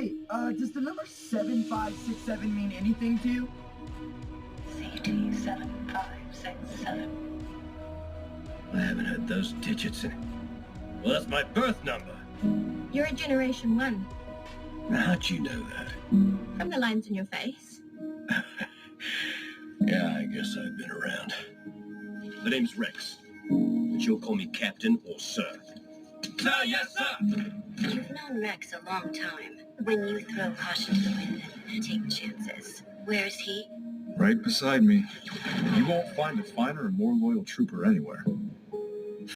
Hey, does the number 7567 mean anything to you? CT-7567. I haven't heard those digits in... Well, that's my birth number. You're a Generation 1. How'd you know that? From the lines in your face. Yeah, I guess I've been around. My name's Rex, but you'll call me Captain or Sir. Sir, yes, sir! You've known Rex a long time. When you throw caution to the wind and take chances. Where is he? Right beside me. You won't find a finer and more loyal trooper anywhere.